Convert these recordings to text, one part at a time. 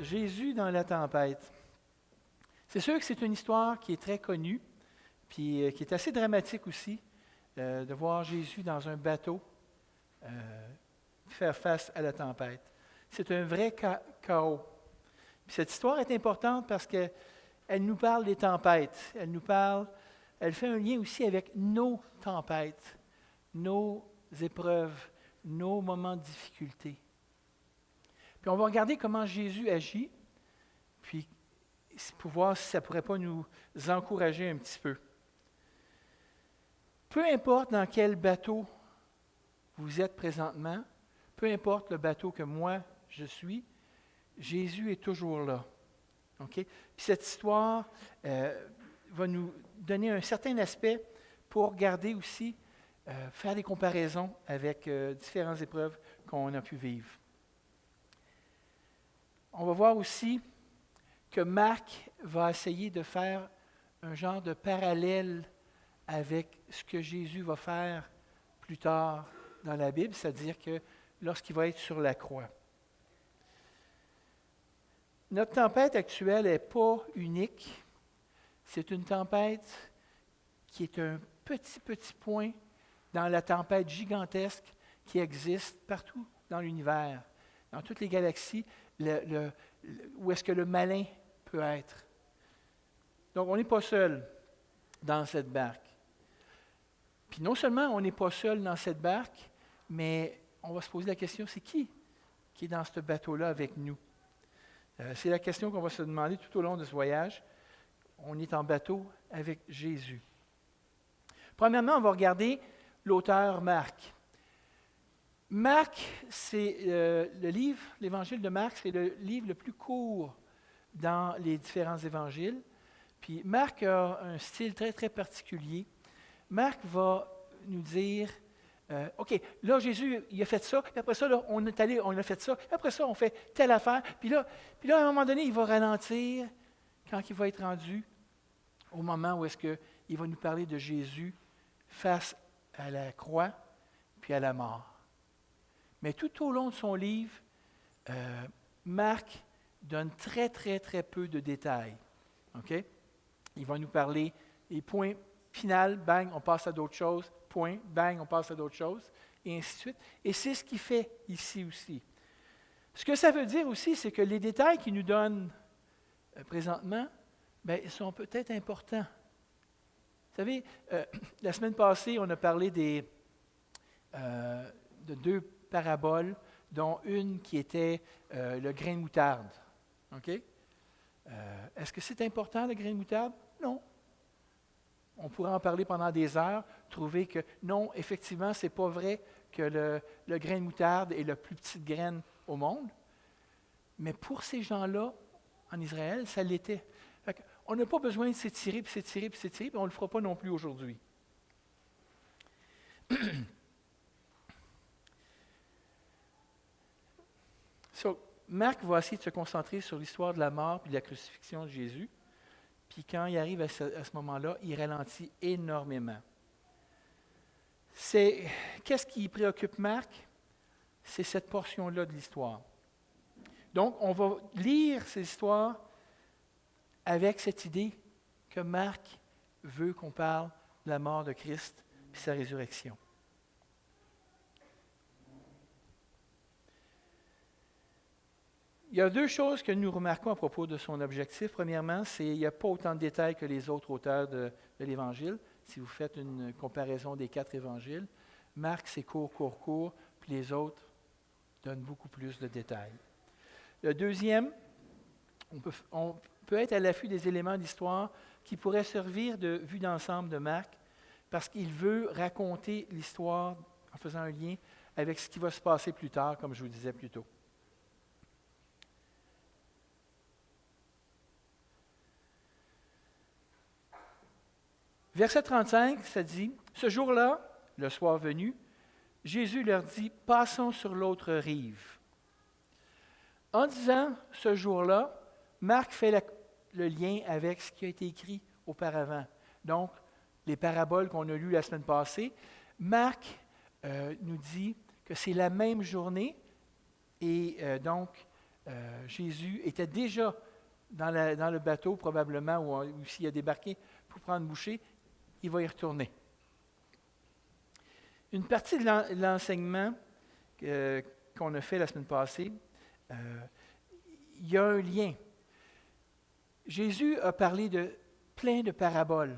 Jésus dans la tempête. C'est sûr que c'est une histoire qui est très connue, puis qui est assez dramatique aussi, de voir Jésus dans un bateau faire face à la tempête. C'est un vrai chaos. Puis cette histoire est importante parce qu'elle nous parle des tempêtes. Elle fait un lien aussi avec nos tempêtes, nos épreuves, nos moments de difficulté. Puis on va regarder comment Jésus agit, puis pour voir si ça ne pourrait pas nous encourager un petit peu. Peu importe dans quel bateau vous êtes présentement, peu importe le bateau que moi je suis, Jésus est toujours là. Okay? Puis cette histoire va nous donner un certain aspect pour garder aussi, faire des comparaisons avec différentes épreuves qu'on a pu vivre. On va voir aussi que Marc va essayer de faire un genre de parallèle avec ce que Jésus va faire plus tard dans la Bible, c'est-à-dire que lorsqu'il va être sur la croix. Notre tempête actuelle n'est pas unique. C'est une tempête qui est un petit point dans la tempête gigantesque qui existe partout dans l'univers, dans toutes les galaxies, où est-ce que le malin peut être. Donc, on n'est pas seul dans cette barque. Puis non seulement on n'est pas seul dans cette barque, mais on va se poser la question, c'est qui est dans ce bateau-là avec nous? C'est la question qu'on va se demander tout au long de ce voyage. On est en bateau avec Jésus. Premièrement, on va regarder l'auteur Marc. Marc, c'est le livre, l'évangile de Marc, c'est le livre le plus court dans les différents évangiles. Puis Marc a un style très, très particulier. Marc va nous dire, OK, là, Jésus, il a fait ça, puis après ça, là, on est allé, on a fait ça, puis après ça, on fait telle affaire, puis là, à un moment donné, il va ralentir quand il va être rendu au moment où est-ce qu'il va nous parler de Jésus face à la croix, puis à la mort. Mais tout au long de son livre, Marc donne très, très, très peu de détails. OK? Il va nous parler des points finaux, bang, on passe à d'autres choses, point, bang, on passe à d'autres choses, et ainsi de suite. Et c'est ce qu'il fait ici aussi. Ce que ça veut dire aussi, c'est que les détails qu'il nous donne présentement, bien, ils sont peut-être importants. Vous savez, la semaine passée, on a parlé de deux paraboles, dont une qui était le grain de moutarde. OK? Est-ce que c'est important, le grain de moutarde? Non. On pourrait en parler pendant des heures, trouver que non, effectivement, ce n'est pas vrai que le grain de moutarde est la plus petite graine au monde. Mais pour ces gens-là, en Israël, ça l'était. On n'a pas besoin de s'étirer, puis on ne le fera pas non plus aujourd'hui. Marc va essayer de se concentrer sur l'histoire de la mort et de la crucifixion de Jésus. Puis quand il arrive à ce moment-là, il ralentit énormément. Qu'est-ce qui préoccupe Marc? C'est cette portion-là de l'histoire. Donc, on va lire ces histoires avec cette idée que Marc veut qu'on parle de la mort de Christ et sa résurrection. Il y a deux choses que nous remarquons à propos de son objectif. Premièrement, il n'y a pas autant de détails que les autres auteurs de l'Évangile. Si vous faites une comparaison des 4 évangiles, Marc, c'est court, puis les autres donnent beaucoup plus de détails. Le deuxième, on peut être à l'affût des éléments d'histoire qui pourraient servir de vue d'ensemble de Marc, parce qu'il veut raconter l'histoire en faisant un lien avec ce qui va se passer plus tard, comme je vous disais plus tôt. Verset 35, ça dit, « Ce jour-là, le soir venu, Jésus leur dit, « Passons sur l'autre rive. » En disant « ce jour-là », Marc fait le lien avec ce qui a été écrit auparavant. Donc, les paraboles qu'on a lues la semaine passée, Marc nous dit que c'est la même journée et donc Jésus était déjà dans le bateau, probablement, ou s'il a débarqué pour prendre bouchée, il va y retourner. Une partie de l'enseignement qu'on a fait la semaine passée, il y a un lien. Jésus a parlé de plein de paraboles.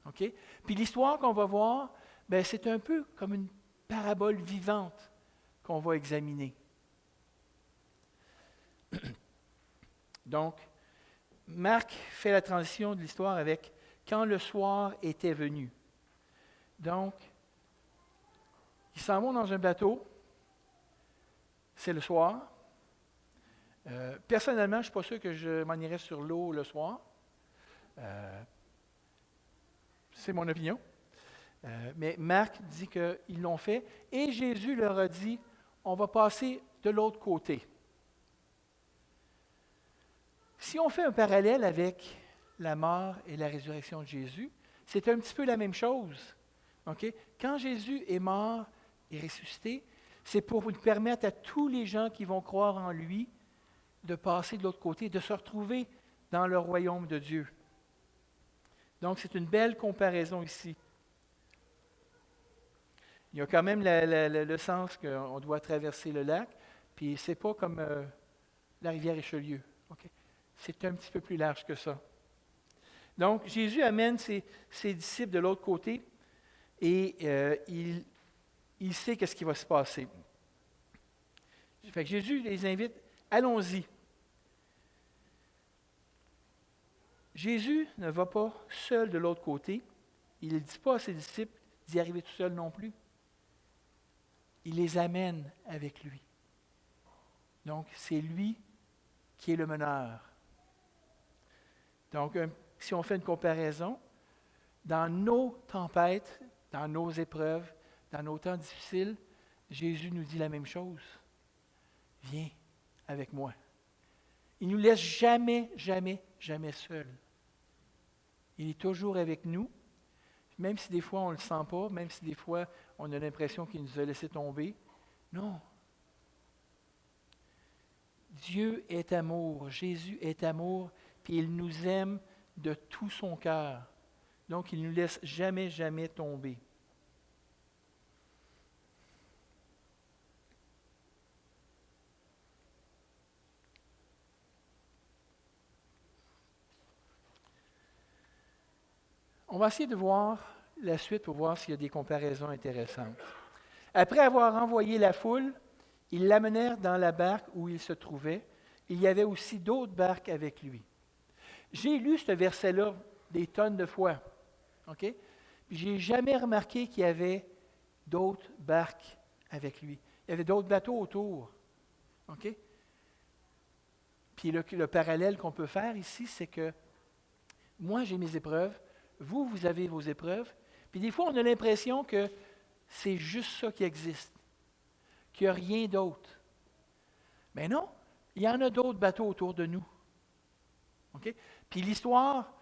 OK? Puis l'histoire qu'on va voir, ben, c'est un peu comme une parabole vivante qu'on va examiner. Donc, Marc fait la transition de l'histoire avec « quand le soir était venu ». Donc, ils s'en vont dans un bateau, c'est le soir. Personnellement, je ne suis pas sûr que je m'en irais sur l'eau le soir. C'est mon opinion. Mais Marc dit qu'ils l'ont fait et Jésus leur a dit, on va passer de l'autre côté. Si on fait un parallèle avec la mort et la résurrection de Jésus, c'est un petit peu la même chose. Okay? Quand Jésus est mort et ressuscité, c'est pour nous permettre à tous les gens qui vont croire en lui de passer de l'autre côté, de se retrouver dans le royaume de Dieu. Donc, c'est une belle comparaison ici. Il y a quand même le sens qu'on doit traverser le lac, puis ce n'est pas comme la rivière Richelieu. Okay? C'est un petit peu plus large que ça. Donc, Jésus amène ses disciples de l'autre côté et il sait qu'est-ce qui va se passer. Fait que Jésus les invite, allons-y. Jésus ne va pas seul de l'autre côté. Il ne dit pas à ses disciples d'y arriver tout seul non plus. Il les amène avec lui. Donc, c'est lui qui est le meneur. Donc, si on fait une comparaison, dans nos tempêtes, dans nos épreuves, dans nos temps difficiles, Jésus nous dit la même chose. Viens avec moi. Il ne nous laisse jamais, jamais, jamais seuls. Il est toujours avec nous, même si des fois on ne le sent pas, même si des fois on a l'impression qu'il nous a laissé tomber. Non. Dieu est amour, Jésus est amour, puis il nous aime de tout son cœur. Donc, il ne nous laisse jamais, jamais tomber. On va essayer de voir la suite pour voir s'il y a des comparaisons intéressantes. Après avoir envoyé la foule, ils l'amenèrent dans la barque où il se trouvait. Il y avait aussi d'autres barques avec lui. J'ai lu ce verset-là des tonnes de fois. OK? Puis je n'ai jamais remarqué qu'il y avait d'autres barques avec lui. Il y avait d'autres bateaux autour. OK? Puis le parallèle qu'on peut faire ici, c'est que moi, j'ai mes épreuves, vous avez vos épreuves, puis des fois, on a l'impression que c'est juste ça qui existe, qu'il n'y a rien d'autre. Mais non, il y en a d'autres bateaux autour de nous. OK? Puis l'histoire,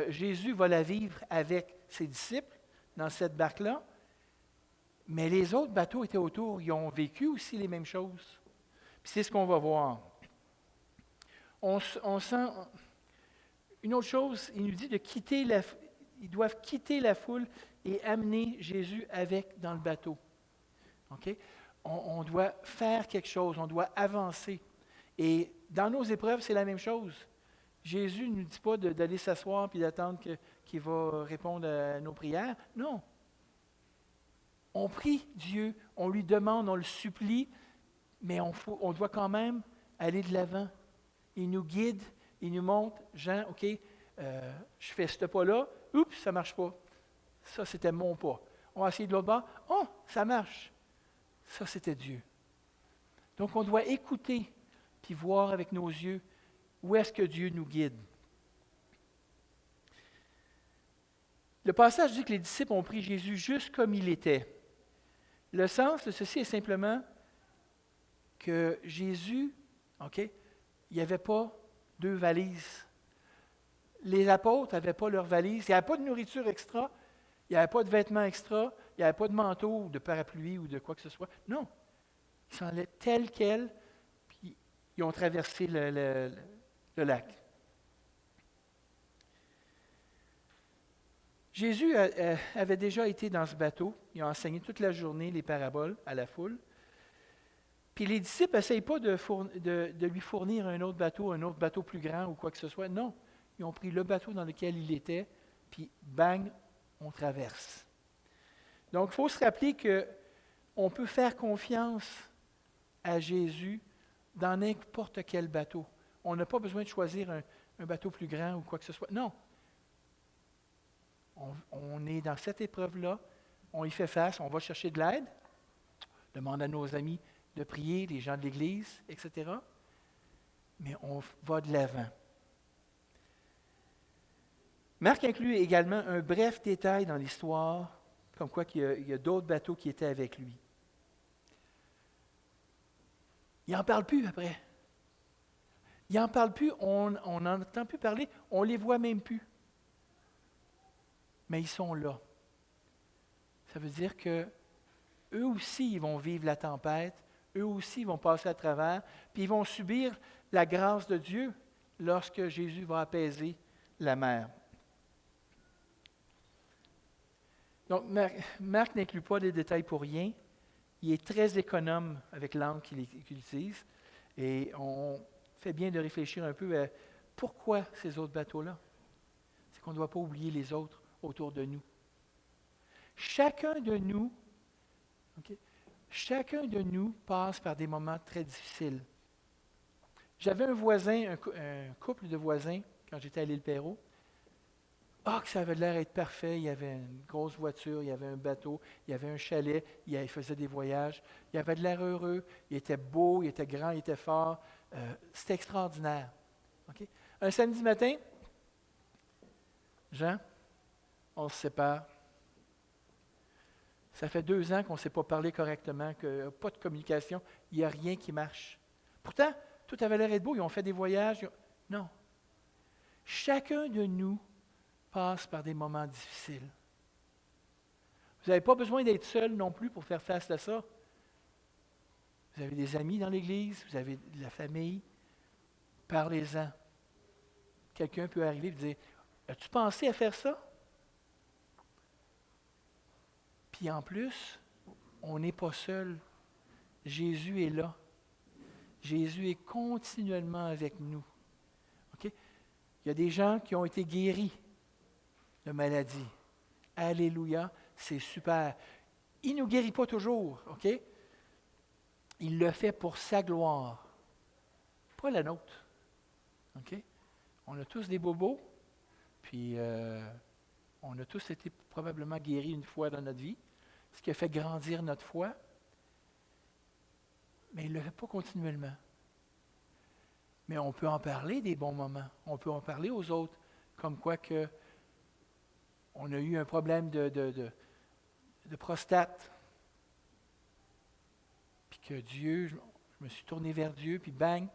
Jésus va la vivre avec ses disciples dans cette barque-là, mais les autres bateaux étaient autour, ils ont vécu aussi les mêmes choses. Puis c'est ce qu'on va voir. On sent... Une autre chose, il nous dit de quitter ils doivent quitter la foule et amener Jésus avec dans le bateau. OK? On doit faire quelque chose, on doit avancer. Et dans nos épreuves, c'est la même chose. Jésus ne nous dit pas d'aller s'asseoir et d'attendre qu'il va répondre à nos prières. Non. On prie Dieu, on lui demande, on le supplie, mais on doit quand même aller de l'avant. Il nous guide, il nous montre, Jean, OK, je fais ce pas-là, oups, ça ne marche pas. Ça, c'était mon pas. On va essayer de l'autre bord, oh, ça marche. Ça, c'était Dieu. Donc, on doit écouter, puis voir avec nos yeux où est-ce que Dieu nous guide. Le passage dit que les disciples ont pris Jésus juste comme il était. Le sens de ceci est simplement que Jésus, OK, il n'y avait pas 2 valises. Les apôtres n'avaient pas leurs valises. Il n'y avait pas de nourriture extra, il n'y avait pas de vêtements extra, il n'y avait pas de manteau ou de parapluie ou de quoi que ce soit. Non. Ils s'en allaient tel quel, puis ils ont traversé le lac. Jésus avait déjà été dans ce bateau. Il a enseigné toute la journée les paraboles à la foule. Puis les disciples n'essayent pas de lui fournir un autre bateau plus grand ou quoi que ce soit. Non, ils ont pris le bateau dans lequel il était, puis bang, on traverse. Donc, il faut se rappeler qu'on peut faire confiance à Jésus dans n'importe quel bateau. On n'a pas besoin de choisir un bateau plus grand ou quoi que ce soit. Non. On est dans cette épreuve-là, on y fait face, on va chercher de l'aide, demande à nos amis de prier, les gens de l'Église, etc. Mais on va de l'avant. Marc inclut également un bref détail dans l'histoire, comme quoi il y a d'autres bateaux qui étaient avec lui. Il n'en parle plus après. Il n'en parle plus, on n'en entend plus parler, on ne les voit même plus. Mais ils sont là. Ça veut dire que eux aussi, ils vont vivre la tempête, eux aussi, ils vont passer à travers, puis ils vont subir la grâce de Dieu lorsque Jésus va apaiser la mer. Donc, Marc n'inclut pas les détails pour rien. Il est très économe avec l'angle qu'il utilise. Et on fait bien de réfléchir un peu à pourquoi ces autres bateaux-là. C'est qu'on ne doit pas oublier les autres autour de nous. Chacun de nous, chacun de nous passe par des moments très difficiles. J'avais un voisin, un couple de voisins, quand j'étais à l'île Perrot. Ah, que ça avait l'air d'être parfait. Il y avait une grosse voiture, il y avait un bateau, il y avait un chalet, il faisait des voyages. Il avait de l'air heureux, il était beau, il était grand, il était fort. C'était extraordinaire. Okay? Un samedi matin, Jean, on se sépare. Ça fait 2 ans qu'on ne s'est pas parlé correctement, qu'il n'y a pas de communication, il n'y a rien qui marche. Pourtant, tout avait l'air d'être beau, ils ont fait des voyages. Non. Chacun de nous passe par des moments difficiles. Vous n'avez pas besoin d'être seul non plus pour faire face à ça. Vous avez des amis dans l'Église, vous avez de la famille. Parlez-en. Quelqu'un peut arriver et dire, as-tu pensé à faire ça? Puis en plus, on n'est pas seul. Jésus est là. Jésus est continuellement avec nous. Okay? Il y a des gens qui ont été guéris de maladie. Alléluia, c'est super. Il ne nous guérit pas toujours, OK? Il le fait pour sa gloire, pas la nôtre. OK? On a tous des bobos, puis on a tous été probablement guéris une fois dans notre vie, ce qui a fait grandir notre foi, mais il ne le fait pas continuellement. Mais on peut en parler des bons moments. On peut en parler aux autres, comme quoi que on a eu un problème de prostate. Puis que Dieu, je me suis tourné vers Dieu, puis bang!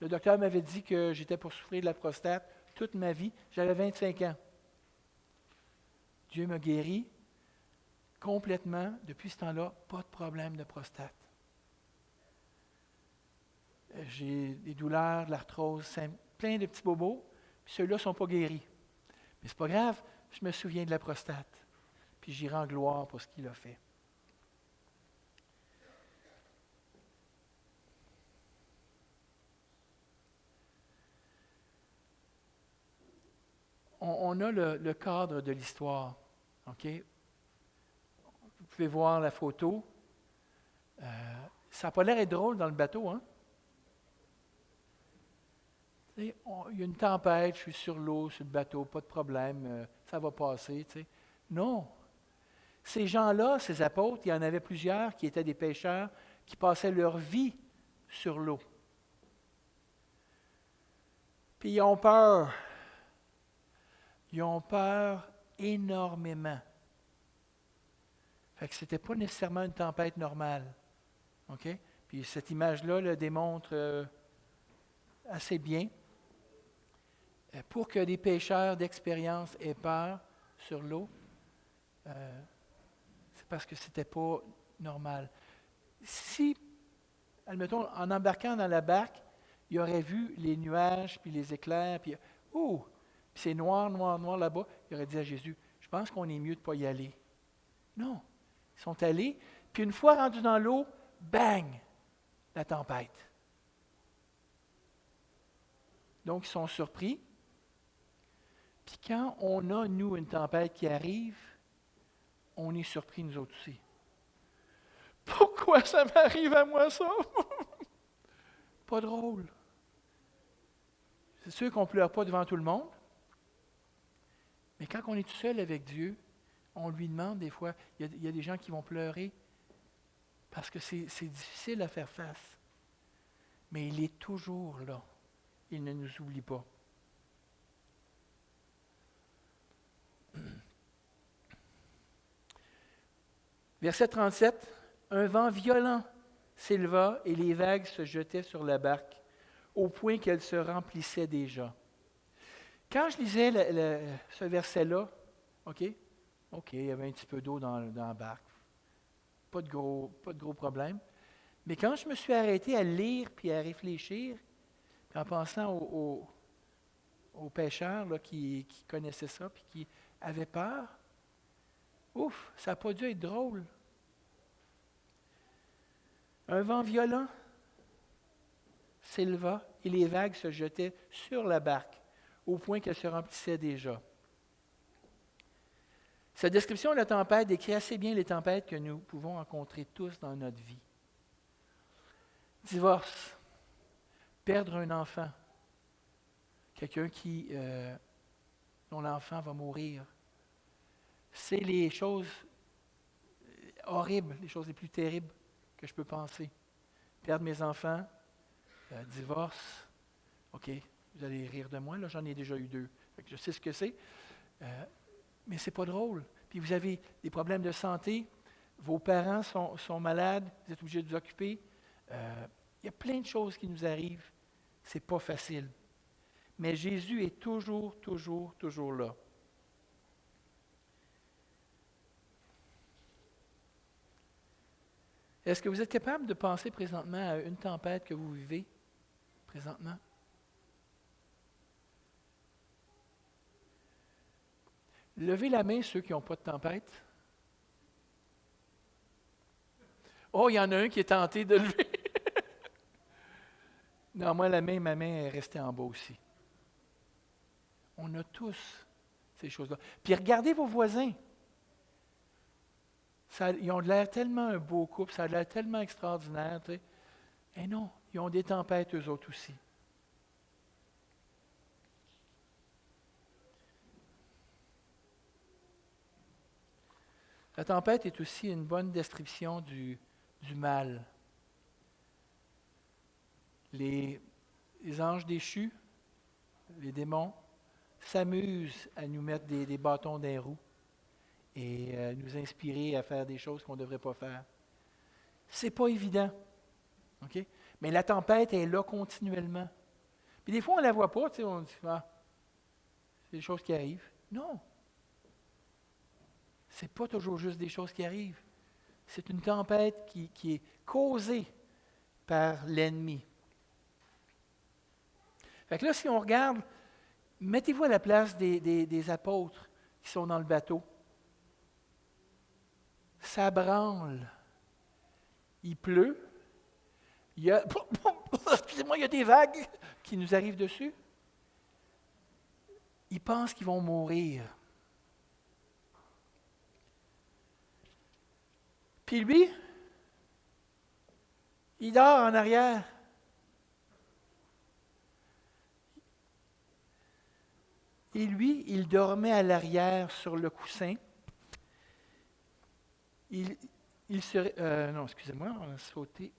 Le docteur m'avait dit que j'étais pour souffrir de la prostate toute ma vie. J'avais 25 ans. Dieu m'a guéri complètement. Depuis ce temps-là, pas de problème de prostate. J'ai des douleurs, de l'arthrose, plein de petits bobos, puis ceux-là ne sont pas guéris. Mais ce n'est pas grave, je me souviens de la prostate. Puis j'y rends gloire pour ce qu'il a fait. On a le cadre de l'histoire. OK? Vous pouvez voir la photo. Ça n'a pas l'air d'être drôle dans le bateau, hein? Il y a une tempête, je suis sur l'eau, sur le bateau, pas de problème, ça va passer. T'sais. Non. Ces gens-là, ces apôtres, il y en avait plusieurs qui étaient des pêcheurs, qui passaient leur vie sur l'eau. Puis ils ont peur. Ils ont peur énormément. Fait que ce n'était pas nécessairement une tempête normale. OK? Puis cette image-là le démontre assez bien. Pour que des pêcheurs d'expérience aient peur sur l'eau, c'est parce que ce n'était pas normal. Si admettons, en embarquant dans la barque, il aurait vu les nuages, puis les éclairs, puis oh, puis c'est noir, noir, noir là-bas. Il aurait dit à Jésus, je pense qu'on est mieux de ne pas y aller. Non, ils sont allés, puis une fois rendus dans l'eau, bang, la tempête. Donc, ils sont surpris. Puis quand on a, nous, une tempête qui arrive, on est surpris, nous autres aussi. Pourquoi ça m'arrive à moi, ça? Pas drôle. C'est sûr qu'on ne pleure pas devant tout le monde. Mais quand on est tout seul avec Dieu, on lui demande des fois, il y a des gens qui vont pleurer parce que c'est difficile à faire face. Mais il est toujours là. Il ne nous oublie pas. Verset 37, un vent violent s'éleva et les vagues se jetaient sur la barque, au point qu'elle se remplissait déjà. Quand je lisais ce verset-là, OK, il y avait un petit peu d'eau dans la barque. Pas de gros problème. Mais quand je me suis arrêté à lire puis à réfléchir, puis en pensant aux pêcheurs là, qui connaissaient ça puis qui avaient peur, ouf, ça n'a pas dû être drôle. Un vent violent s'éleva et les vagues se jetaient sur la barque, au point qu'elle se remplissait déjà. Cette description de la tempête décrit assez bien les tempêtes que nous pouvons rencontrer tous dans notre vie. Divorce, perdre un enfant, quelqu'un dont l'enfant va mourir. C'est les choses horribles, les choses les plus terribles que je peux penser. Perdre mes enfants, divorce, OK, vous allez rire de moi, là, j'en ai déjà eu 2. Fait que je sais ce que c'est, mais c'est pas drôle. Puis vous avez des problèmes de santé, vos parents sont malades, vous êtes obligés de vous occuper. Il y a plein de choses qui nous arrivent, c'est pas facile. Mais Jésus est toujours, toujours, toujours là. Est-ce que vous êtes capable de penser présentement à une tempête que vous vivez présentement? Levez la main ceux qui n'ont pas de tempête. Oh, il y en a un qui est tenté de lever. Non, moi, ma main est restée en bas aussi. On a tous ces choses-là. Puis regardez vos voisins. Ils ont l'air tellement un beau couple, ça a l'air tellement extraordinaire. Tu sais. Et non, ils ont des tempêtes eux autres aussi. La tempête est aussi une bonne description du mal. Les anges déchus, les démons, s'amusent à nous mettre des bâtons dans les roues et nous inspirer à faire des choses qu'on ne devrait pas faire. C'est pas évident. OK? Mais la tempête est là continuellement. Puis des fois, on ne la voit pas, on dit, c'est des choses qui arrivent. Non. Ce n'est pas toujours juste des choses qui arrivent. C'est une tempête qui est causée par l'ennemi. Fait que là, si on regarde, mettez-vous à la place des apôtres qui sont dans le bateau. Ça branle. Il pleut. Excusez-moi, il y a des vagues qui nous arrivent dessus. Ils pensent qu'ils vont mourir. Puis lui, il dort en arrière. Et lui, il dormait à l'arrière sur le coussin. Il serait... non, excusez-moi, on a sauté.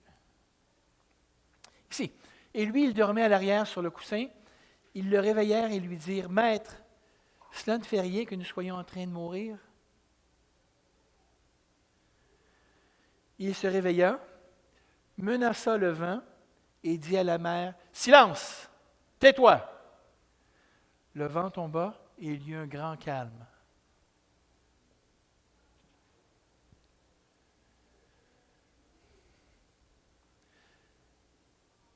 Ici. Et lui, il dormait à l'arrière sur le coussin. Ils le réveillèrent et lui dirent, « Maître, cela ne fait rien que nous soyons en train de mourir. » Il se réveilla, menaça le vent et dit à la mer, « Silence! Tais-toi! » Le vent tomba et il y eut un grand calme.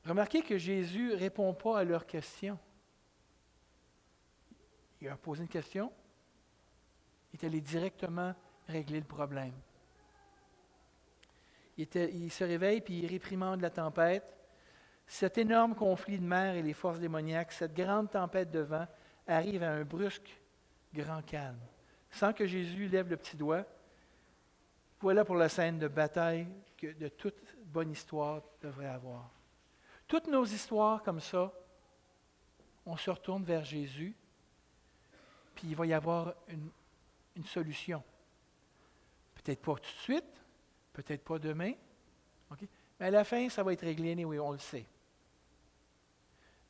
Remarquez que Jésus ne répond pas à leurs questions. Il a posé une question, il est allé directement régler le problème. Il se réveille puis il réprimande la tempête. Cet énorme conflit de mer et les forces démoniaques, cette grande tempête de vent arrive à un brusque grand calme. Sans que Jésus lève le petit doigt, voilà pour la scène de bataille que de toute bonne histoire devrait avoir. Toutes nos histoires comme ça, on se retourne vers Jésus, puis il va y avoir une solution. Peut-être pas tout de suite, peut-être pas demain, okay? Mais à la fin, ça va être réglé, oui, on le sait.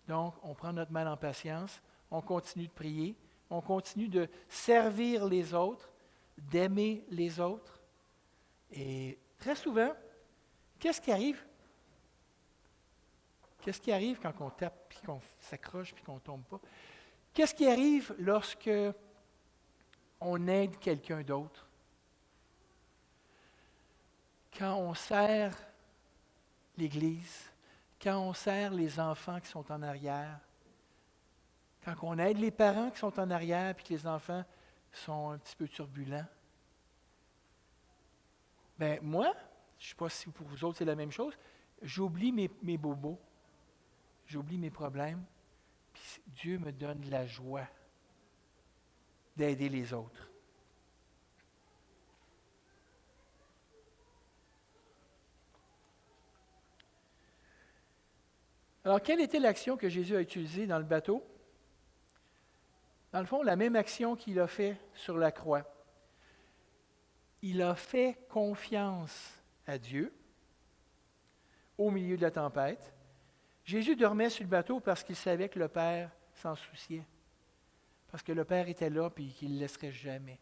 Donc, on prend notre mal en patience, on continue de prier, on continue de servir les autres, d'aimer les autres. Et très souvent, qu'est-ce qui arrive? Qu'est-ce qui arrive quand on tape, puis qu'on s'accroche, puis qu'on ne tombe pas? Qu'est-ce qui arrive lorsque on aide quelqu'un d'autre? Quand on sert l'Église, quand on sert les enfants qui sont en arrière, quand on aide les parents qui sont en arrière, puis que les enfants sont un petit peu turbulents. Bien, moi, je ne sais pas si pour vous autres c'est la même chose, j'oublie mes bobos, j'oublie mes problèmes, puis Dieu me donne de la joie d'aider les autres. Alors, quelle était l'action que Jésus a utilisée dans le bateau? Dans le fond, la même action qu'il a fait sur la croix. Il a fait confiance à Dieu au milieu de la tempête. Jésus dormait sur le bateau parce qu'il savait que le Père s'en souciait. Parce que le Père était là et qu'il ne le laisserait jamais.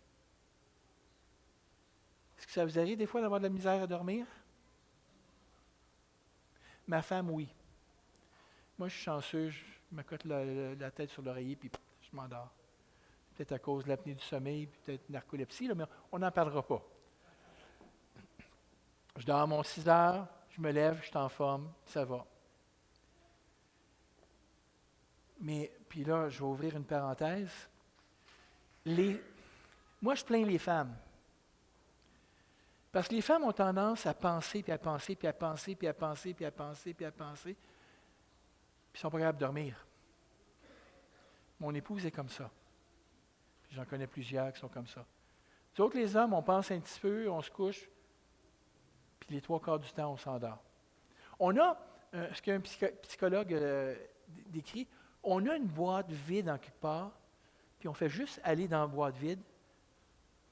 Est-ce que ça vous arrive des fois d'avoir de la misère à dormir? Ma femme, oui. Moi, je suis chanceux, je me cote la tête sur l'oreiller puis je m'endors. Peut-être à cause de l'apnée du sommeil, peut-être narcolepsie, là, mais on n'en parlera pas. Je dors à mon 6 heures, je me lève, je suis en forme, ça va. Mais, puis là, je vais ouvrir une parenthèse. Moi, je plains les femmes. Parce que les femmes ont tendance à penser, puis à penser, puis à penser, puis à penser, puis à penser, puis à penser, puis ils ne sont pas capables de dormir. Mon épouse est comme ça. Puis j'en connais plusieurs qui sont comme ça. Nous autres, les hommes, on pense un petit peu, on se couche, puis les 3/4 du temps, on s'endort. On a, ce qu'un psychologue décrit, on a une boîte vide en quelque part, puis on fait juste aller dans la boîte vide,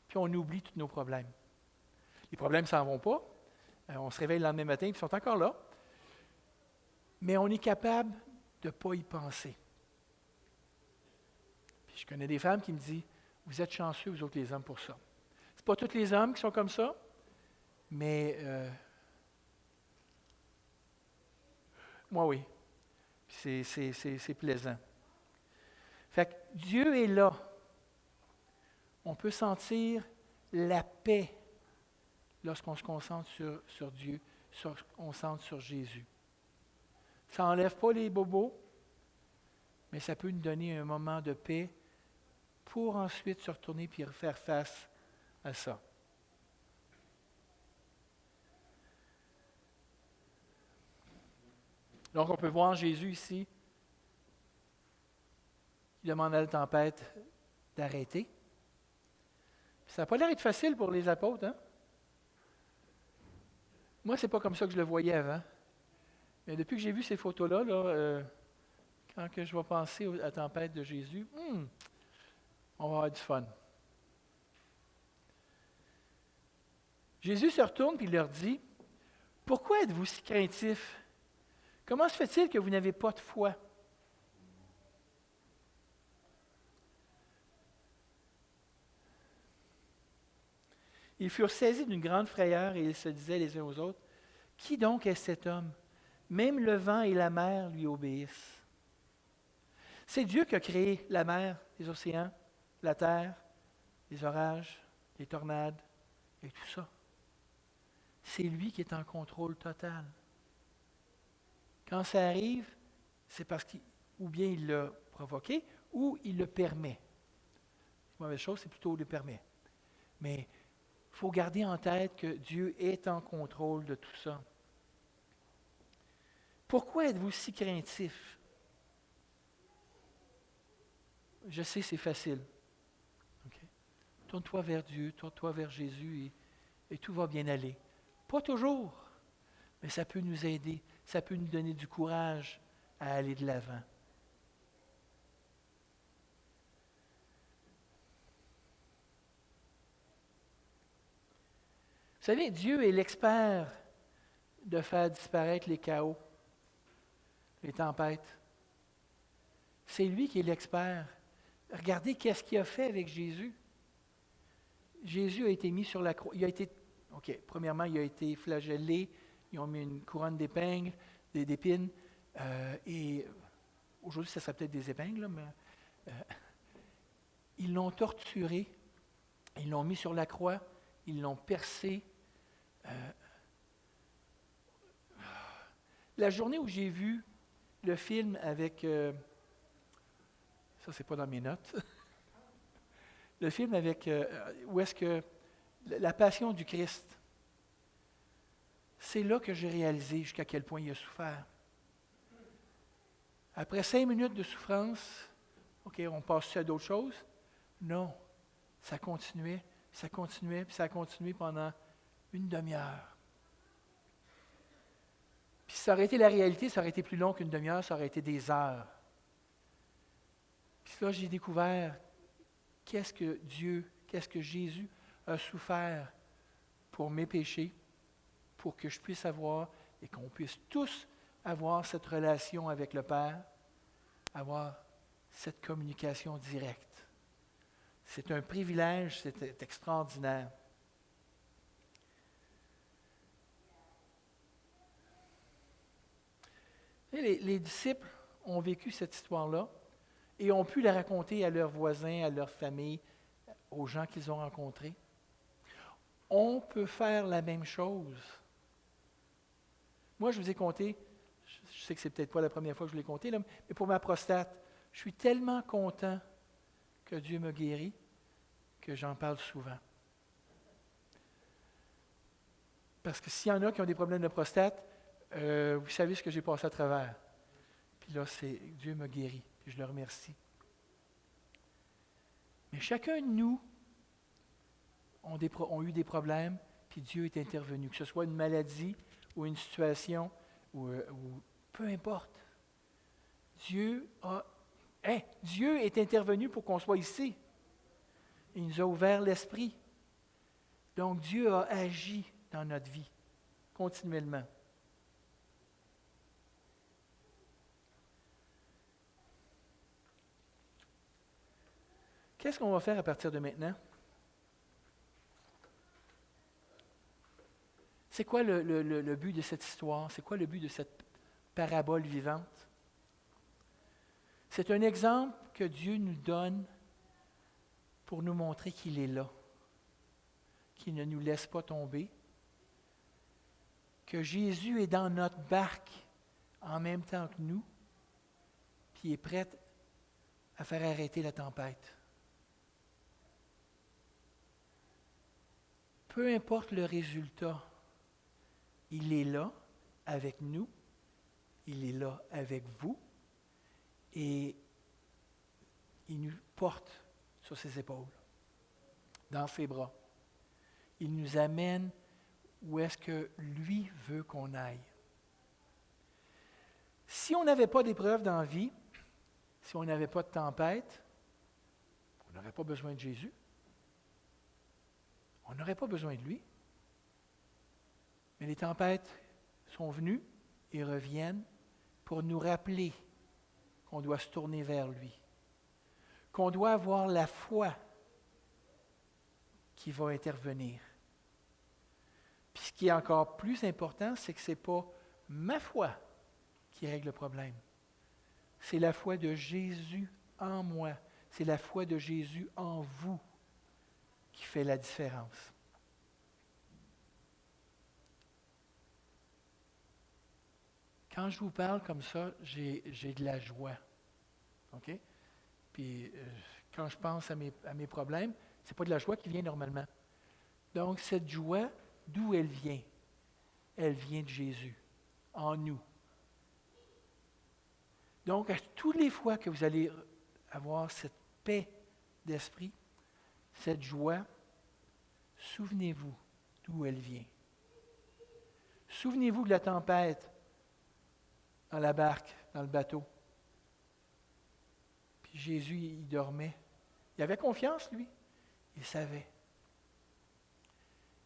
puis on oublie tous nos problèmes. Les problèmes ne s'en vont pas. On se réveille le lendemain matin, puis ils sont encore là. Mais on est capable de ne pas y penser. Puis je connais des femmes qui me disent, vous êtes chanceux, vous autres les hommes, pour ça. Ce pas tous les hommes qui sont comme ça, mais moi, oui. C'est plaisant. Fait que Dieu est là. On peut sentir la paix lorsqu'on se concentre sur Dieu, on se concentre sur Jésus. Ça n'enlève pas les bobos, mais ça peut nous donner un moment de paix pour ensuite se retourner et faire face à ça. Donc, on peut voir Jésus ici. Il demande à la tempête d'arrêter. Ça n'a pas l'air d'être facile pour les apôtres, hein? Moi, ce n'est pas comme ça que je le voyais avant. Mais depuis que j'ai vu ces photos-là, quand que je vais penser à la tempête de Jésus, on va avoir du fun. Jésus se retourne et leur dit, « Pourquoi êtes-vous si craintifs? Comment se fait-il que vous n'avez pas de foi? » Ils furent saisis d'une grande frayeur et ils se disaient les uns aux autres, « Qui donc est cet homme? Même le vent et la mer lui obéissent. » C'est Dieu qui a créé la mer, les océans, la terre, les orages, les tornades et tout ça. C'est lui qui est en contrôle total. Quand ça arrive, c'est parce qu'il, ou bien il l'a provoqué, ou il le permet. La mauvaise chose, c'est plutôt le permet. Mais il faut garder en tête que Dieu est en contrôle de tout ça. Pourquoi êtes-vous si craintif? Je sais, c'est facile. Okay? Tourne-toi vers Dieu, tourne-toi vers Jésus et tout va bien aller. Pas toujours, mais ça peut nous aider, ça peut nous donner du courage à aller de l'avant. Vous savez, Dieu est l'expert de faire disparaître les chaos, les tempêtes. C'est lui qui est l'expert. Regardez qu'est-ce qu'il a fait avec Jésus. Jésus a été mis sur la croix. Premièrement, il a été flagellé. Ils ont mis une couronne d'épingles, d'épines. Et aujourd'hui, ça serait peut-être des épingles, mais ils l'ont torturé. Ils l'ont mis sur la croix. Ils l'ont percé. La journée où j'ai vu le film avec... ça, c'est pas dans mes notes. Le film avec... où est-ce que... La passion du Christ. C'est là que j'ai réalisé jusqu'à quel point il a souffert. Après 5 minutes de souffrance, OK, on passe à d'autres choses? Non. Ça continuait, puis ça a continué pendant une demi-heure. Puis si ça aurait été la réalité, ça aurait été plus long qu'une demi-heure, ça aurait été des heures. Puis là, j'ai découvert qu'est-ce que Jésus a souffert pour mes péchés, pour que je puisse avoir et qu'on puisse tous avoir cette relation avec le Père, avoir cette communication directe. C'est un privilège, c'est extraordinaire. Et les disciples ont vécu cette histoire-là et ont pu la raconter à leurs voisins, à leur famille, aux gens qu'ils ont rencontrés. On peut faire la même chose. Moi, je vous ai conté, je sais que c'est peut-être pas la première fois que je l'ai conté, là, mais pour ma prostate, je suis tellement content que Dieu me guérit que j'en parle souvent. Parce que s'il y en a qui ont des problèmes de prostate, vous savez ce que j'ai passé à travers. Puis là, Dieu me guérit, puis je le remercie. Mais chacun de nous ont eu des problèmes, puis Dieu est intervenu, que ce soit une maladie ou une situation, ou peu importe. Dieu est intervenu pour qu'on soit ici. Il nous a ouvert l'esprit. Donc Dieu a agi dans notre vie, continuellement. Qu'est-ce qu'on va faire à partir de maintenant? C'est quoi le but de cette histoire? C'est quoi le but de cette parabole vivante? C'est un exemple que Dieu nous donne pour nous montrer qu'il est là, qu'il ne nous laisse pas tomber, que Jésus est dans notre barque en même temps que nous, puis il est prêt à faire arrêter la tempête. Peu importe le résultat, il est là avec nous, il est là avec vous, et il nous porte sur ses épaules, dans ses bras. Il nous amène où est-ce que lui veut qu'on aille. Si on n'avait pas d'épreuve dans la vie, si on n'avait pas de tempête, on n'aurait pas besoin de Jésus. On n'aurait pas besoin de lui. Mais les tempêtes sont venues et reviennent pour nous rappeler qu'on doit se tourner vers lui, qu'on doit avoir la foi qui va intervenir. Puis ce qui est encore plus important, c'est que ce n'est pas ma foi qui règle le problème. C'est la foi de Jésus en moi. C'est la foi de Jésus en vous qui fait la différence. Quand je vous parle comme ça, j'ai de la joie. OK? Puis quand je pense à mes problèmes, ce n'est pas de la joie qui vient normalement. Donc, cette joie, d'où elle vient? Elle vient de Jésus, en nous. Donc, à toutes les fois que vous allez avoir cette paix d'esprit, cette joie, souvenez-vous d'où elle vient. Souvenez-vous de la tempête dans la barque, dans le bateau. Puis Jésus, il dormait. Il avait confiance, lui. Il savait.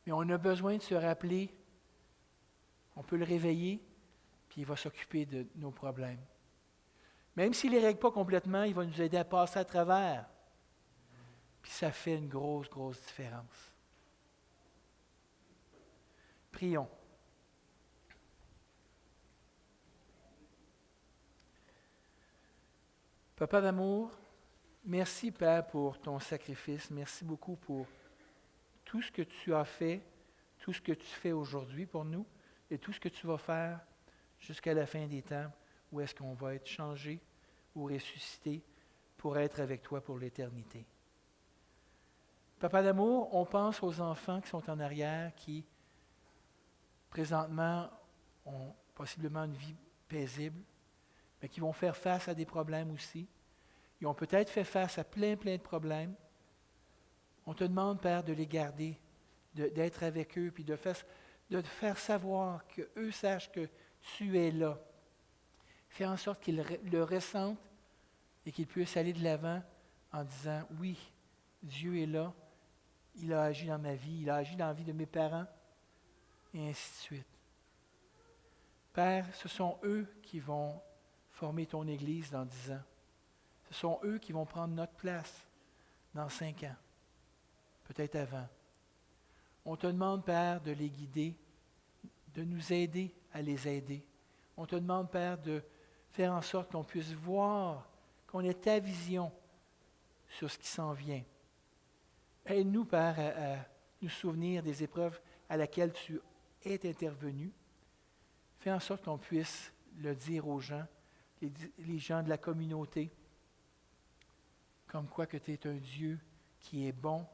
Mais on a besoin de se rappeler. On peut le réveiller, puis il va s'occuper de nos problèmes. Même s'il ne les règle pas complètement, il va nous aider à passer à travers. Puis ça fait une grosse, grosse différence. Prions. Papa d'amour, merci Père pour ton sacrifice. Merci beaucoup pour tout ce que tu as fait, tout ce que tu fais aujourd'hui pour nous et tout ce que tu vas faire jusqu'à la fin des temps, où est-ce qu'on va être changé ou ressuscité pour être avec toi pour l'éternité. Papa d'amour, on pense aux enfants qui sont en arrière, qui présentement ont possiblement une vie paisible, mais qui vont faire face à des problèmes aussi. Ils ont peut-être fait face à plein de problèmes. On te demande, Père, de les garder, d'être avec eux, puis de faire savoir qu'eux sachent que tu es là. Fais en sorte qu'ils le ressentent et qu'ils puissent aller de l'avant en disant, oui, Dieu est là, il a agi dans ma vie, il a agi dans la vie de mes parents, et ainsi de suite. Père, ce sont eux qui vont former ton Église dans 10 ans. Ce sont eux qui vont prendre notre place dans 5 ans, peut-être avant. On te demande, Père, de les guider, de nous aider à les aider. On te demande, Père, de faire en sorte qu'on puisse voir, qu'on ait ta vision sur ce qui s'en vient. Aide-nous, Père, à nous souvenir des épreuves à laquelle tu es intervenu. Fais en sorte qu'on puisse le dire aux gens, les gens de la communauté, comme quoi que tu es un Dieu qui est bon,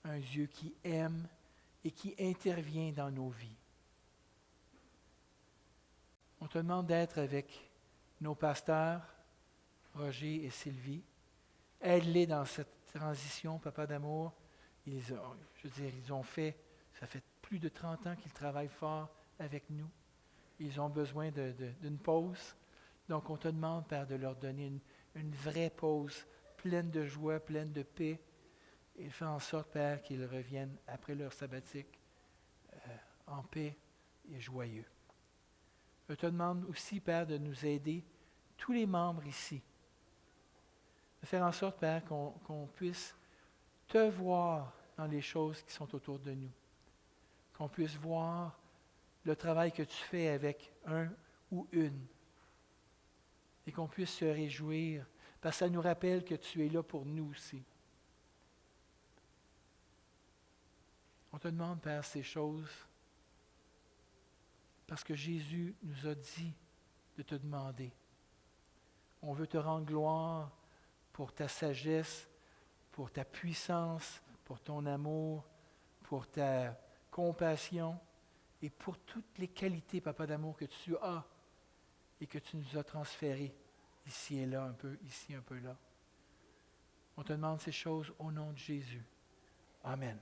un Dieu qui aime et qui intervient dans nos vies. On te demande d'être avec nos pasteurs, Roger et Sylvie. Aide-les dans cette transition, Papa d'amour. Ça fait plus de 30 ans qu'ils travaillent fort avec nous. Ils ont besoin d'une pause. Donc, on te demande, Père, de leur donner une vraie pause, pleine de joie, pleine de paix. Et fais en sorte, Père, qu'ils reviennent après leur sabbatique en paix et joyeux. Je te demande aussi, Père, de nous aider, tous les membres ici, de faire en sorte, Père, qu'on puisse te voir dans les choses qui sont autour de nous. Qu'on puisse voir le travail que tu fais avec un ou une. Et qu'on puisse se réjouir, parce que ça nous rappelle que tu es là pour nous aussi. On te demande, Père, ces choses, parce que Jésus nous a dit de te demander. On veut te rendre gloire pour ta sagesse, pour ta puissance, pour ton amour, pour ta compassion et pour toutes les qualités, Papa d'amour, que tu as et que tu nous as transférées ici et là, un peu ici, un peu là. On te demande ces choses au nom de Jésus. Amen.